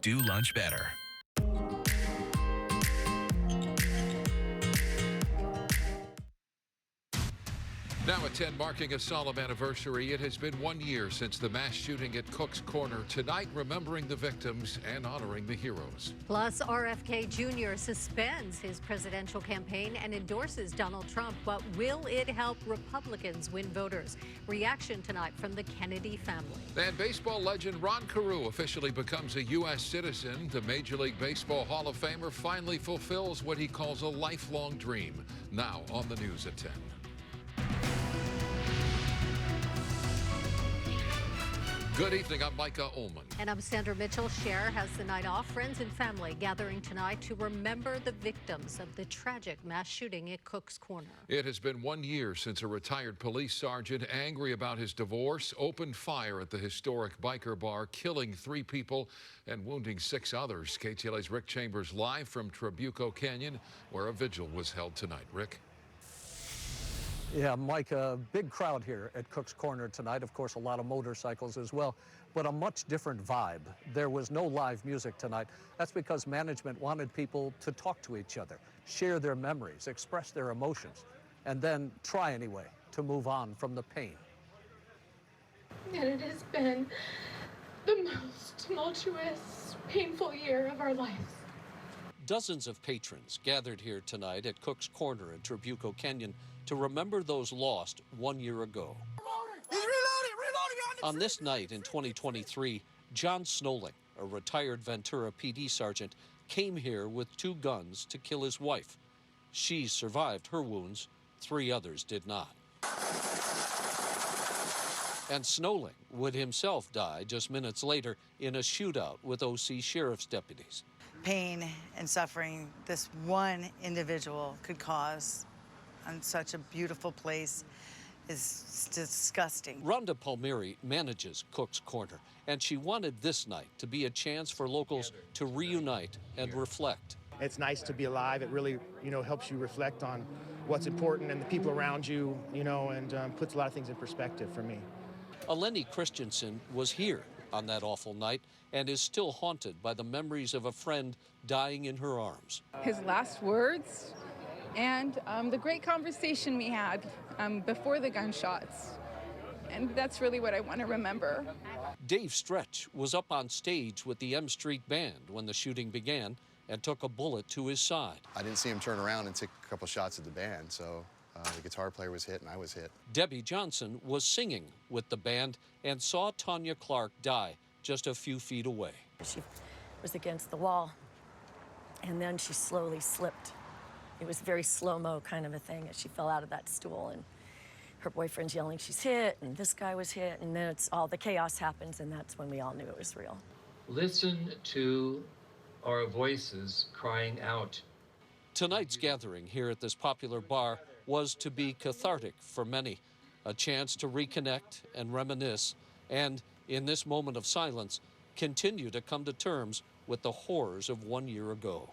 Do lunch better. Now at 10, marking a solemn anniversary, it has been 1 year since the mass shooting at Cook's Corner. Tonight, remembering the victims and honoring the heroes. Plus, RFK Jr. suspends his presidential campaign and endorses Donald Trump. But will it help Republicans win voters? Reaction tonight from the Kennedy family. And baseball legend Ron Carew officially becomes a U.S. citizen. The Major League Baseball Hall of Famer finally fulfills what he calls a lifelong dream. Now on the news at 10. Good evening, I'm Micah Ullman. And I'm Sandra Mitchell. Cher has the night off. Friends and family gathering tonight to remember the victims of the tragic mass shooting at Cook's Corner. It has been 1 year since a retired police sergeant, angry about his divorce, opened fire at the historic biker bar, killing 3 people and wounding 6 others. KTLA's Rick Chambers live from Trabuco Canyon, where a vigil was held tonight. Rick? Yeah, Mike, a big crowd here at Cook's Corner tonight. Of course, a lot of motorcycles as well, but a much different vibe. There was no live music tonight. That's because management wanted people to talk to each other, share their memories, express their emotions, and then try anyway to move on from the pain. And it has been the most tumultuous, painful year of our lives. Dozens of patrons gathered here tonight at Cook's Corner in Trabuco Canyon to remember those lost 1 year ago. He's reloading On this night in 2023, John Snowling, a retired Ventura PD sergeant, came here with 2 guns to kill his wife. She survived her wounds, 3 others did not. And Snowling would himself die just minutes later in a shootout with OC sheriff's deputies. Pain and suffering this one individual could cause on such a beautiful place is disgusting. Rhonda Palmieri manages Cook's Corner, and she wanted this night to be a chance for locals to reunite and reflect. It's nice to be alive. It really, helps you reflect on what's important and the people around you, and puts a lot of things in perspective for me. Eleni Christensen was here on that awful night and is still haunted by the memories of a friend dying in her arms. His last words and the great conversation we had before the gunshots. And that's really what I want to remember. Dave Stretch was up on stage with the M Street Band when the shooting began and took a bullet to his side. I didn't see him turn around and take a couple shots at the band, so the guitar player was hit and I was hit. Debbie Johnson was singing with the band and saw Tanya Clark die just a few feet away. She was against the wall, and then she slowly slipped. It was very slow-mo kind of a thing as she fell out of that stool, and her boyfriend's yelling she's hit, and this guy was hit, and then it's all the chaos happens, and that's when we all knew it was real. Listen to our voices crying out. Tonight's gathering here at this popular bar was to be cathartic for many, a chance to reconnect and reminisce, and in this moment of silence, continue to come to terms with the horrors of 1 year ago.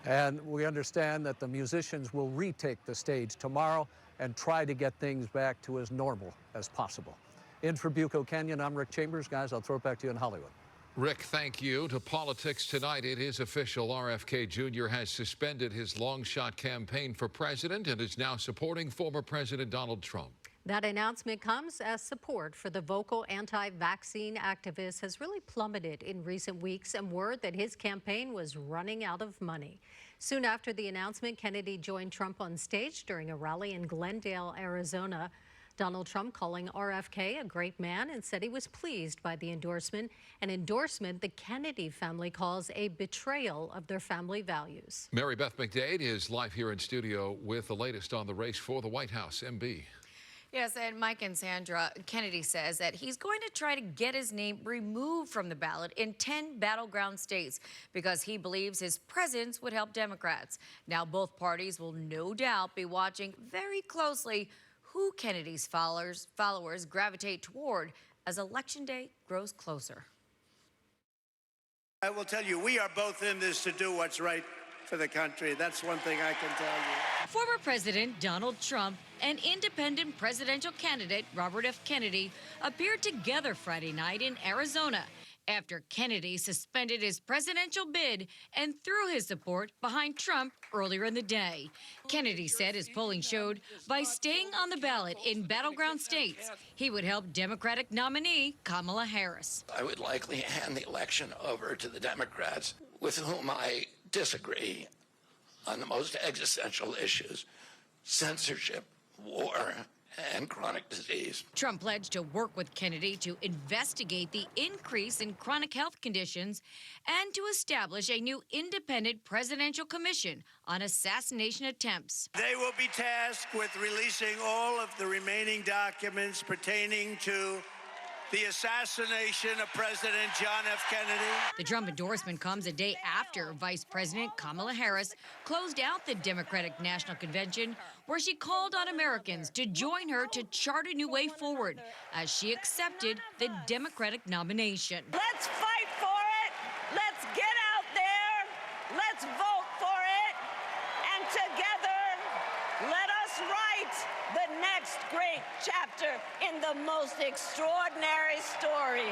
And we understand that the musicians will retake the stage tomorrow and try to get things back to as normal as possible. In Trabuco Canyon, I'm Rick Chambers. Guys, I'll throw it back to you in Hollywood. Rick, thank you. To politics tonight, it is official. RFK Jr. has suspended his long-shot campaign for president and is now supporting former President Donald Trump. That announcement comes as support for the vocal anti-vaccine activist has really plummeted in recent weeks, and word that his campaign was running out of money. Soon after the announcement, Kennedy joined Trump on stage during a rally in Glendale, Arizona. Donald Trump calling RFK a great man and said he was pleased by the endorsement, an endorsement the Kennedy family calls a betrayal of their family values. Mary Beth McDade is live here in studio with the latest on the race for the White House. MB. Yes, and Mike and Sandra, Kennedy says that he's going to try to get his name removed from the ballot in 10 battleground states because he believes his presence would help Democrats. Now, both parties will no doubt be watching very closely who Kennedy's followers gravitate toward as Election Day grows closer. I will tell you, we are both in this to do what's right for the country. That's one thing I can tell you. Former President Donald Trump and independent presidential candidate Robert F. Kennedy appeared together Friday night in Arizona after Kennedy suspended his presidential bid and threw his support behind Trump earlier in the day. Kennedy said his polling showed by staying on the ballot in battleground states, he would help Democratic nominee Kamala Harris. I would likely hand the election over to the Democrats, with whom I disagree on the most existential issues: censorship, war, and chronic disease. Trump pledged to work with Kennedy to investigate the increase in chronic health conditions and to establish a new independent presidential commission on assassination attempts. They will be tasked with releasing all of the remaining documents pertaining to the assassination of President John F. Kennedy. The Trump endorsement comes a day after Vice President Kamala Harris closed out the Democratic National Convention, where she called on Americans to join her to chart a new way forward as she accepted the Democratic nomination. Let's fight for it. Let's get out there. Let's vote for it. And together, let us write the next great chapter in the most extraordinary story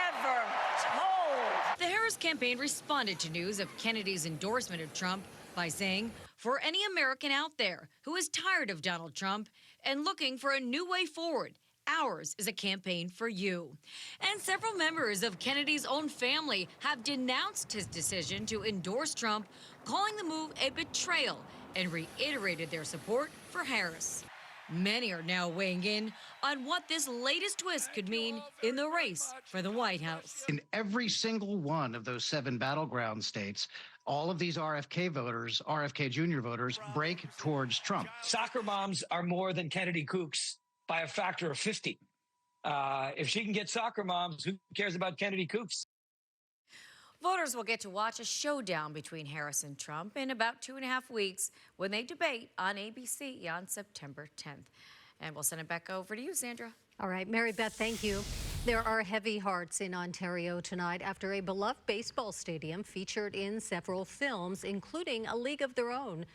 ever told. The Harris campaign responded to news of Kennedy's endorsement of Trump by saying, for any American out there who is tired of Donald Trump and looking for a new way forward, ours is a campaign for you. And several members of Kennedy's own family have denounced his decision to endorse Trump, calling the move a betrayal, and reiterated their support for Harris. Many are now weighing in on what this latest twist could mean in the race for the White House. In every single one of those 7 battleground states, all of these RFK voters, RFK Jr. voters, break towards Trump. Soccer moms are more than Kennedy kooks by a factor of 50. If she can get soccer moms, who cares about Kennedy kooks? Voters will get to watch a showdown between Harris and Trump in about 2.5 weeks when they debate on ABC on September 10th. And we'll send it back over to you, Sandra. All right, Mary Beth, thank you. There are heavy hearts in Ontario tonight after a beloved baseball stadium featured in several films, including A League of Their Own,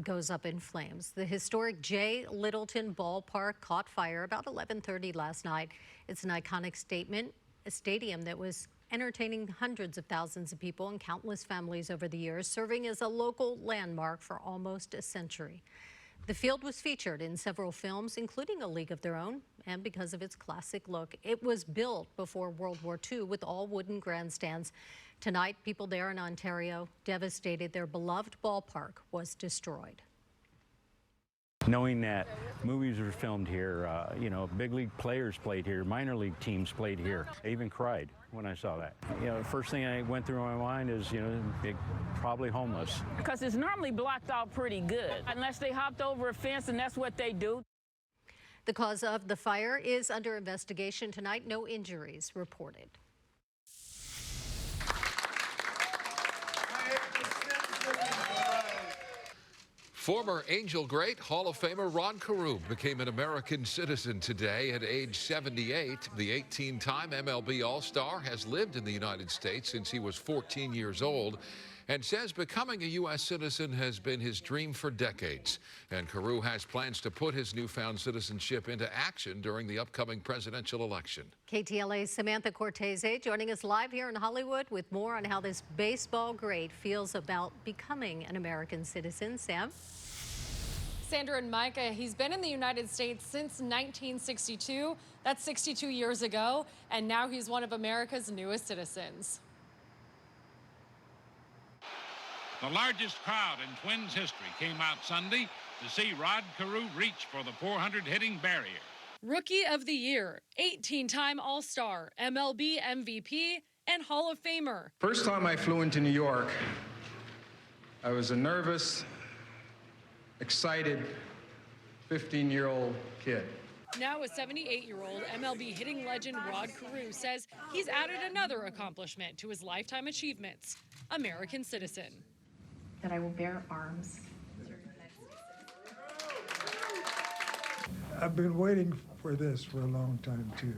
goes up in flames. The historic J. Littleton Ballpark caught fire about 11:30 last night. It's an iconic a stadium that was entertaining hundreds of thousands of people and countless families over the years, serving as a local landmark for almost a century. The field was featured in several films, including A League of Their Own, and because of its classic look, it was built before World War II with all wooden grandstands. Tonight, people there in Ontario devastated their beloved ballpark was destroyed. Knowing that movies were filmed here, big league players played here, minor league teams played here. I even cried when I saw that. The first thing I went through my mind is, they're probably homeless. Because it's normally blocked out pretty good, unless they hopped over a fence, and that's what they do. The cause of the fire is under investigation tonight. No injuries reported. Former Angel great Hall of Famer Rod Carew became an American citizen today at age 78. The 18-time MLB All-Star has lived in the United States since he was 14 years old and says becoming a U.S. citizen has been his dream for decades. And Carew has plans to put his newfound citizenship into action during the upcoming presidential election. KTLA's Samantha Cortese joining us live here in Hollywood with more on how this baseball great feels about becoming an American citizen. Sam? Sandra and Micah, he's been in the United States since 1962. That's 62 years ago, and now he's one of America's newest citizens. The largest crowd in Twins history came out Sunday to see Rod Carew reach for the 400-hitting barrier. Rookie of the Year, 18-time All-Star, MLB MVP, and Hall of Famer. First time I flew into New York, I was a nervous, excited 15-year-old kid. Now a 78-year-old MLB hitting legend Rod Carew says he's added another accomplishment to his lifetime achievements, American citizen. That I will bear arms. I've been waiting for this for a long time, too.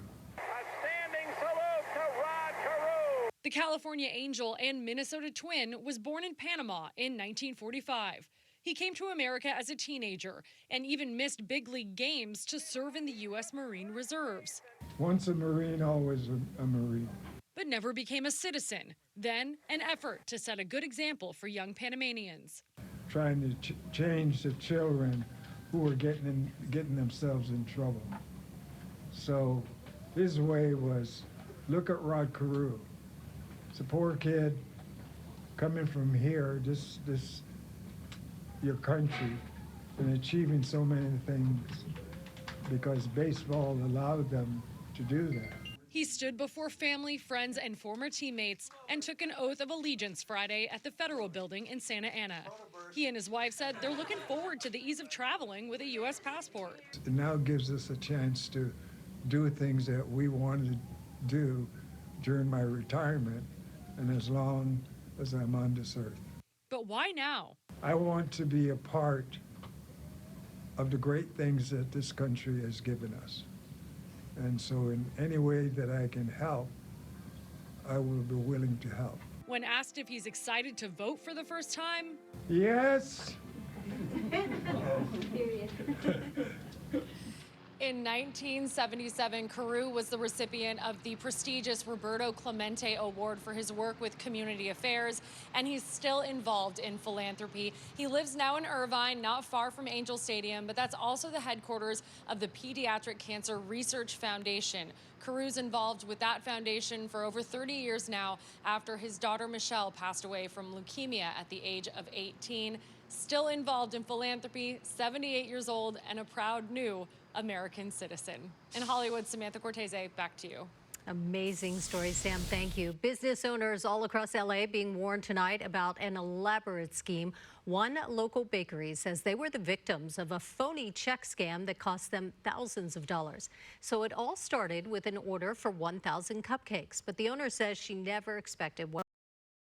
The California Angel and Minnesota Twin was born in Panama in 1945. He came to America as a teenager and even missed big league games to serve in the U.S. Marine Reserves. Once a Marine, always a Marine. but never became a citizen. Then, an effort to set a good example for young Panamanians. Trying to change the children who were getting themselves in trouble. So his way was, look at Rod Carew. It's a poor kid coming from here, your country, and achieving so many things because baseball allowed them to do that. He stood before family, friends, and former teammates and took an oath of allegiance Friday at the Federal Building in Santa Ana. He and his wife said they're looking forward to the ease of traveling with a U.S. passport. It now gives us a chance to do things that we wanted to do during my retirement and as long as I'm on this earth. But why now? I want to be a part of the great things that this country has given us. And so in any way that I can help, I will be willing to help. When asked if he's excited to vote for the first time, yes. In 1977, Carew was the recipient of the prestigious Roberto Clemente Award for his work with community affairs, and he's still involved in philanthropy. He lives now in Irvine, not far from Angel Stadium, but that's also the headquarters of the Pediatric Cancer Research Foundation. Carew's involved with that foundation for over 30 years now after his daughter Michelle passed away from leukemia at the age of 18. Still involved in philanthropy, 78 years old, and a proud new American citizen. In Hollywood, Samantha Cortese, back to you. Amazing story, Sam. Thank you. Business owners all across LA being warned tonight about an elaborate scheme. One local bakery says they were the victims of a phony check scam that cost them thousands of dollars. So it all started with an order for 1,000 cupcakes, but the owner says she never expected what